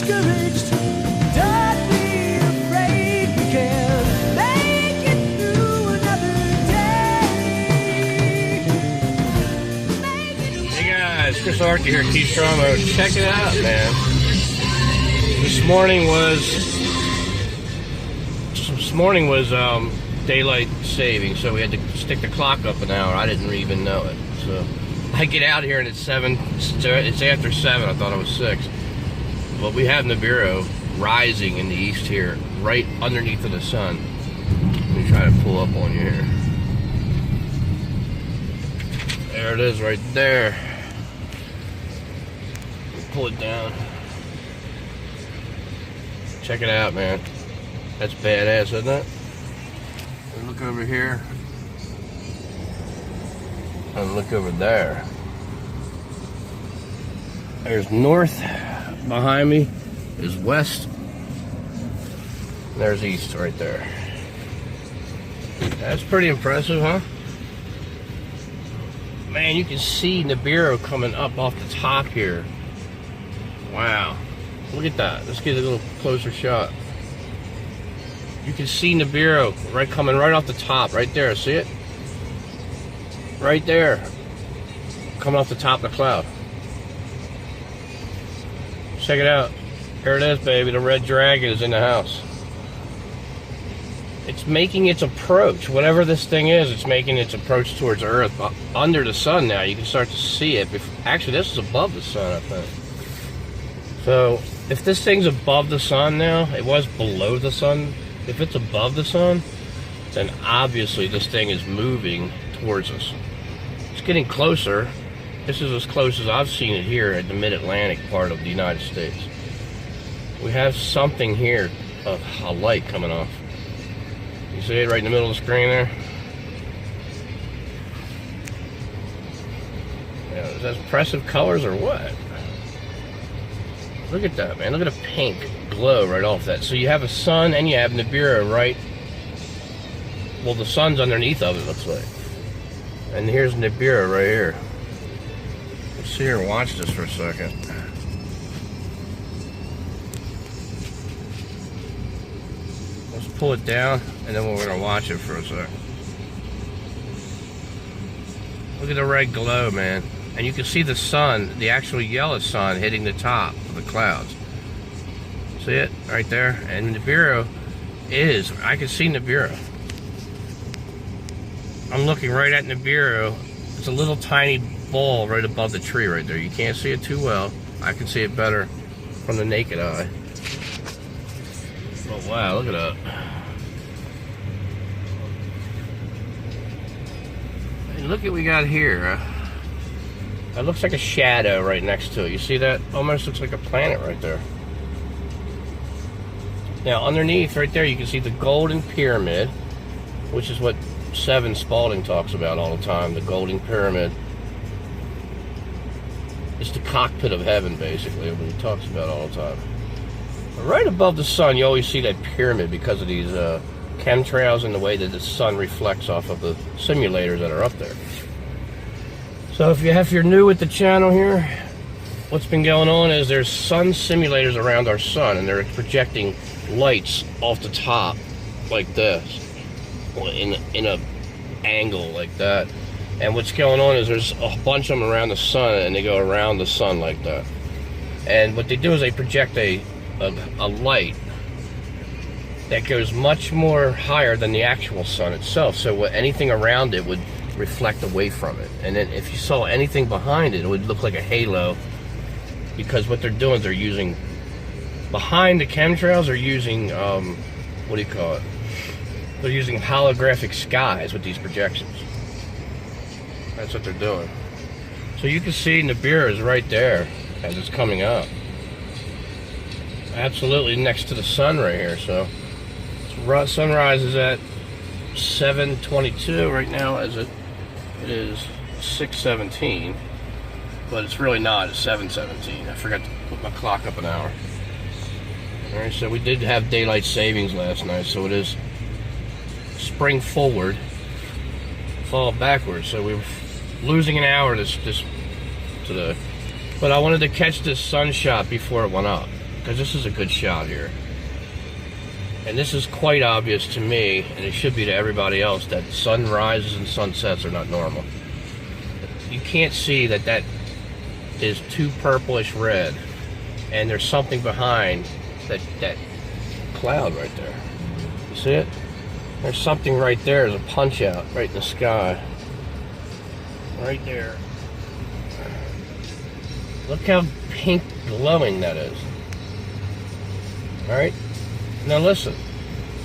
discouraged. Don't be afraid, we can make it through another day. Hey guys, Chris Archie here at T-Stromo. Check it out, man. This morning was daylight saving, so we had to stick the clock up an hour. I didn't even know it. So I get out here and it's after 7. I thought it was 6. But we have Nibiru rising in the east here, right underneath of the sun. Let me try to pull up on you here. There it is right there. Pull it down. Check it out, man. That's badass, isn't it? And look over here. And look over there. There's north behind me. Is west. And there's east right there. That's pretty impressive, huh? Man, you can see Nibiru coming up off the top here. Wow. Look at that. Let's get a little closer shot. You can see Nibiru coming right off the top, right there. See it? Right there. Coming off the top of the cloud. Check it out. Here it is, baby. The red dragon is in the house. It's making its approach. Whatever this thing is, it's making its approach towards Earth. Under the sun now. You can start to see it. Actually, this is above the sun, I think. So, if this thing's above the sun now, it was below the sun. If it's above the sun, then obviously this thing is moving towards us. It's getting closer. This is as close as I've seen it here at the mid-Atlantic part of the United States. We have something here of a light coming off. You see it right in the middle of the screen there? Yeah, is that impressive colors or what? Look at that, man. Look at the pink glow right off that. So you have a sun and you have Nibiru right. Well, the sun's underneath of it, looks like. And here's Nibiru right here. Let's see here and watch this for a second. Let's pull it down and then we're going to watch it for a second. Look at the red glow, man. And you can see the sun, the actual yellow sun, hitting the top of the clouds. See it? Right there? And Nibiru is, I can see Nibiru. I'm looking right at Nibiru. It's a little tiny ball right above the tree right there. You can't see it too well. I can see it better from the naked eye. Oh wow, look at that. And look what we got here. It looks like a shadow right next to it. You see that? Almost looks like a planet right there. Now, underneath, right there, you can see the golden pyramid, which is what Seven Spalding talks about all the time. The golden pyramid. It's the cockpit of heaven, basically, what he talks about all the time. But right above the sun, you always see that pyramid because of these chemtrails and the way that the sun reflects off of the simulators that are up there. So if you're new with the channel here, what's been going on is there's sun simulators around our sun, and they're projecting lights off the top like this, in a angle like that. And what's going on is there's a bunch of them around the sun, and they go around the sun like that. And what they do is they project a light that goes much more higher than the actual sun itself. So anything around it would reflect away from it, and then if you saw anything behind it, it would look like a halo, because what they're doing is they're using, behind the chemtrails, they're using what do you call it, they're using holographic skies with these projections. That's what they're doing. So you can see Nibiru is right there as it's coming up, absolutely next to the sun right here. So sunrise is at 7:22 right now, as it is 6:17, but it's really not. It's 7:17. I forgot to put my clock up an hour. All right, so we did have daylight savings last night, so it is spring forward, fall backwards. So we were losing an hour this today. But I wanted to catch this sun shot before it went up. because this is a good shot here. And this is quite obvious to me, and it should be to everybody else, that sunrises and sunsets are not normal. You can't see that that is too purplish red, and there's something behind that cloud right there. You see it? There's something right there. There's a punch out right in the sky. Right there. Look how pink glowing that is. Alright? Now listen.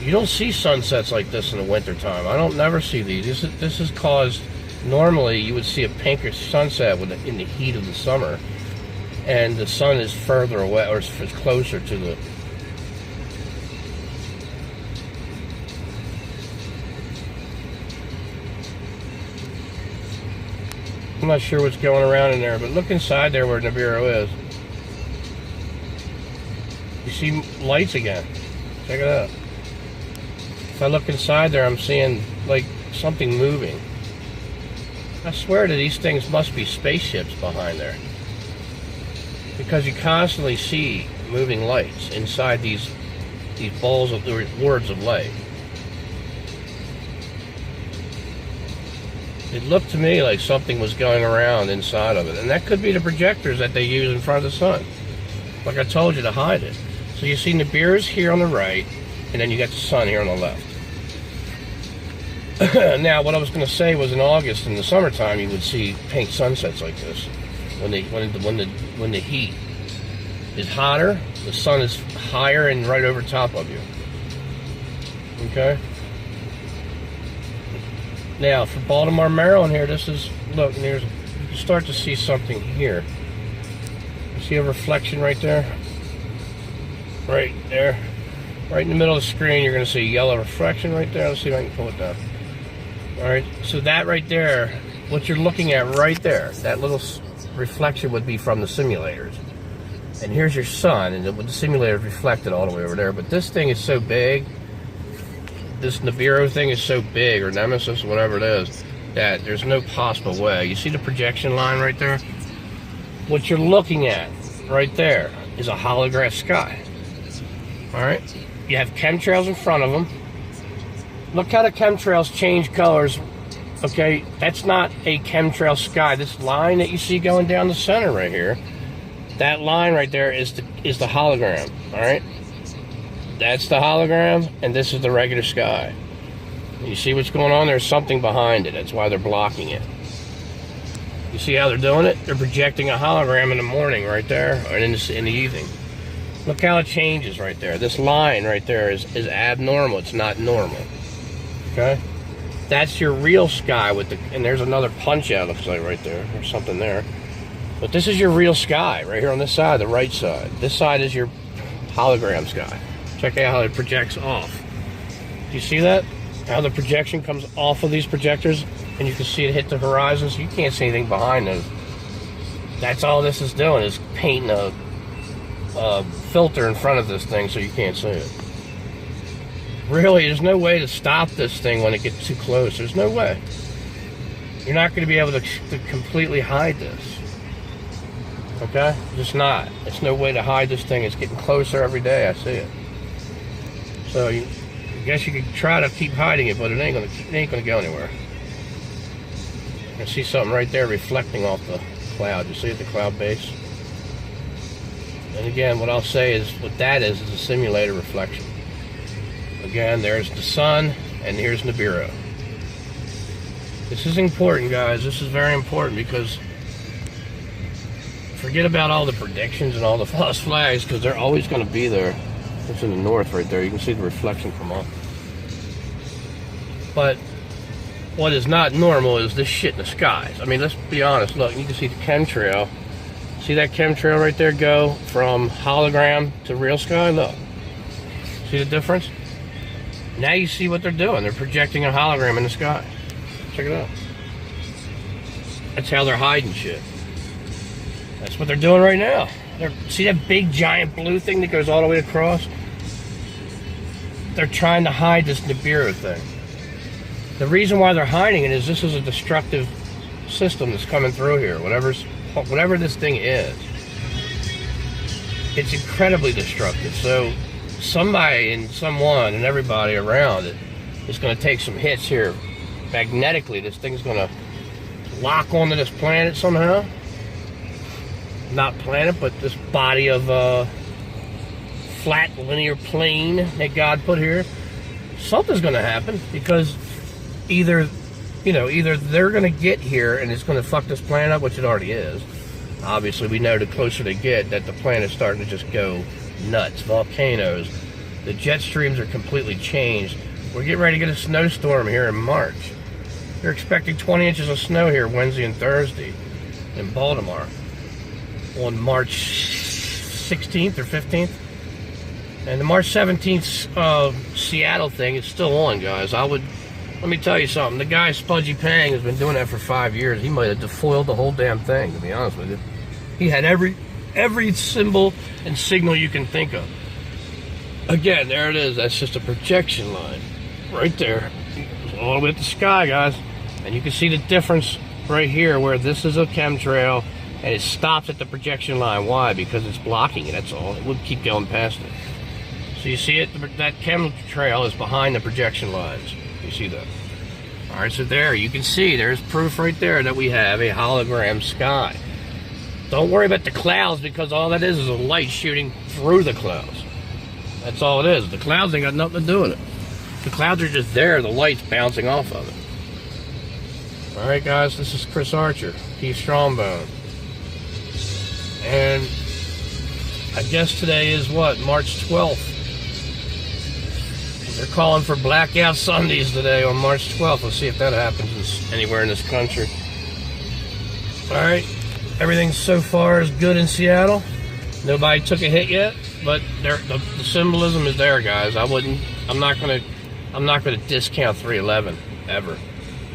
You don't see sunsets like this in the wintertime. I don't never see these. This is caused... Normally, you would see a pinkish sunset in the heat of the summer. And the sun is further away, or is closer to the... I'm not sure what's going around in there, but look inside there where Nibiru is. You see lights again. Check it out. If I look inside there, I'm seeing like something moving. I swear that these things must be spaceships behind there, because you constantly see moving lights inside these balls of orbs of light. It looked to me like something was going around inside of it. And that could be the projectors that they use in front of the sun. Like I told you, to hide it. So you see Nibiru's here on the right, and then you got the sun here on the left. Now, what I was going to say was in August, in the summertime, you would see pink sunsets like this. When the heat is hotter, the sun is higher and right over top of you. Okay? Now, for Baltimore, Maryland here, this is, look, and here's, you start to see something here. You see a reflection right there? Right there. Right in the middle of the screen, you're going to see a yellow reflection right there. Let's see if I can pull it down. Alright, so that right there, what you're looking at right there, that little reflection would be from the simulators. And here's your sun, and the simulator is reflected all the way over there. But this thing is so big, this Nibiru thing is so big, or Nemesis, whatever it is, that there's no possible way. You see the projection line right there? What you're looking at right there is a holograph sky. Alright? You have chemtrails in front of them. Look how the chemtrails change colors. Okay, that's not a chemtrail sky. This line that you see going down the center right here, that line right there is the hologram. Alright? That's the hologram, and this is the regular sky. You see what's going on? There's something behind it. That's why they're blocking it. You see how they're doing it? They're projecting a hologram in the morning right there, or in the evening. Look how it changes right there. This line right there is abnormal. It's not normal. Okay? That's your real sky with the, and there's another punch out, looks like right there. There's something there. But this is your real sky right here on this side, the right side. This side is your hologram sky. Check out how it projects off. Do you see that? How the projection comes off of these projectors, and you can see it hit the horizon, so you can't see anything behind those. That's all this is doing, is painting a filter in front of this thing so you can't see it. Really, there's no way to stop this thing when it gets too close. There's no way. You're not going to be able to completely hide this. Okay? Just not. There's no way to hide this thing. It's getting closer every day. I see it. So I guess you could try to keep hiding it, but it ain't gonna go anywhere. I see something right there reflecting off the cloud. You see it, the cloud base? And again, what I'll say is, what that is a simulator reflection. Again, there's the sun, and here's Nibiru. This is important, guys. This is very important, because forget about all the predictions and all the false flags, because they're always going to be there. It's in the north right there. You can see the reflection come off. But what is not normal is this shit in the skies. I mean, let's be honest. Look, you can see the chemtrail. See that chemtrail right there go from hologram to real sky? Look. See the difference? Now you see what they're doing. They're projecting a hologram in the sky. Check it out. That's how they're hiding shit. That's what they're doing right now. See that big giant blue thing that goes all the way across? They're trying to hide this Nibiru thing. The reason why they're hiding it is this is a destructive system that's coming through here. Whatever this thing is. it's incredibly destructive. So somebody and someone and everybody around it is going to take some hits here. Magnetically, this thing's going to lock onto this planet somehow. Not planet, but this body of flat linear plane that God put here. Something's going to happen, because either they're going to get here and it's going to fuck this planet up, which it already is. Obviously, we know the closer they get that the planet's starting to just go nuts. Volcanoes. The jet streams are completely changed. We're getting ready to get a snowstorm here in March. They're expecting 20 inches of snow here Wednesday and Thursday in Baltimore on March 16th or 15th. And the March 17th Seattle thing is still on, guys. Let me tell you something. The guy, Spudgy Pang, has been doing that for 5 years. He might have defoiled the whole damn thing, to be honest with you. He had every symbol and signal you can think of. Again, there it is. That's just a projection line. Right there. It's all the way at the sky, guys. And you can see the difference right here, where this is a chemtrail, and it stops at the projection line. Why? Because it's blocking it, that's all. It wouldn't keep going past it. So you see it, that chemtrail is behind the projection lines. You see that? All right, so there, you can see, there's proof right there that we have a hologram sky. Don't worry about the clouds, because all that is a light shooting through the clouds. That's all it is. The clouds ain't got nothing to do with it. The clouds are just there, the light's bouncing off of it. All right, guys, this is Chris Archer, Keith Strongbone. And I guess today is what, March 12th. They're calling for blackout Sundays today on March 12th. Let's see if that happens anywhere in this country. All right, everything so far is good in Seattle. Nobody took a hit yet, but the symbolism is there, guys. I'm not gonna discount 311 ever,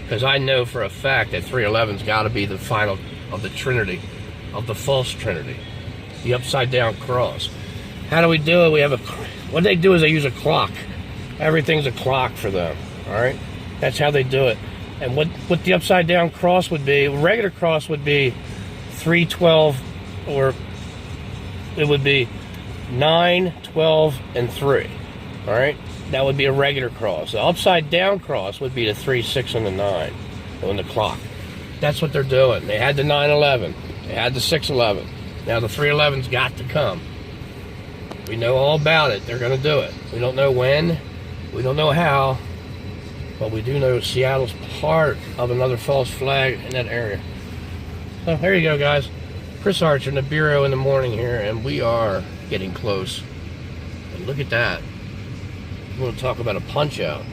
because I know for a fact that 311's got to be the final of the Trinity, of the false Trinity, the upside down cross. How do we do it? What they do is they use a clock. Everything's a clock for them, all right? That's how they do it. And what the upside down cross would be, a regular cross would be 312, or it would be 9, 12, and 3, all right? That would be a regular cross. The upside down cross would be the 3, 6, and the 9 on the clock. That's what they're doing. They had the 911. They had the 611. Now the 311's got to come. We know all about it. They're going to do it. We don't know when. We don't know how, but we do know Seattle's part of another false flag in that area. So there you go, guys. Chris Archer, Nibiru in the morning here, and we are getting close. And look at that. I'm going to talk about a punch-out.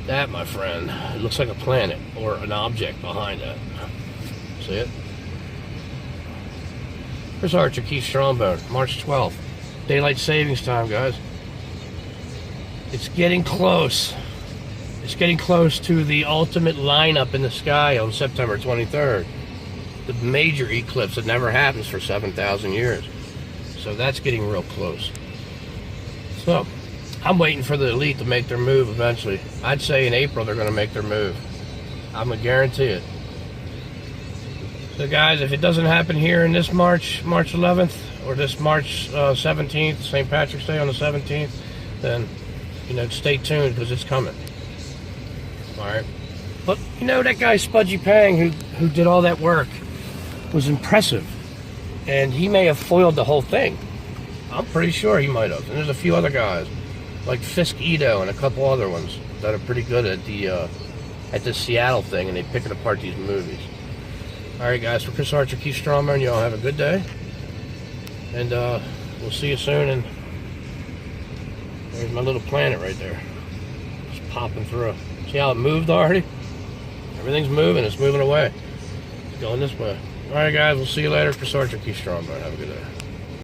That, my friend, it looks like a planet or an object behind that. See it? Chris Archer, Keith Strongbone, March 12th. Daylight savings time, guys. It's getting close. It's getting close to the ultimate lineup in the sky on September 23rd. The major eclipse that never happens for 7,000 years. So that's getting real close. So, I'm waiting for the elite to make their move eventually. I'd say in April they're going to make their move. I'm going to guarantee it. So guys, if it doesn't happen here in this March 11th, or this March 17th, St. Patrick's Day on the 17th, then, stay tuned, because it's coming. All right. But, that guy Spudgy Pang, who did all that work, was impressive. And he may have foiled the whole thing. I'm pretty sure he might have. And there's a few other guys, like Fisk Ito and a couple other ones, that are pretty good at the Seattle thing, and they pick it apart, these movies. All right, guys, for Chris Archer, Keith Strongbone, y'all have a good day. And we'll see you soon. And there's my little planet right there. Just popping through. See how it moved already? Everything's moving. It's moving away. It's going this way. All right, guys, we'll see you later. Chris Archer, Keith Strongbone. Have a good day.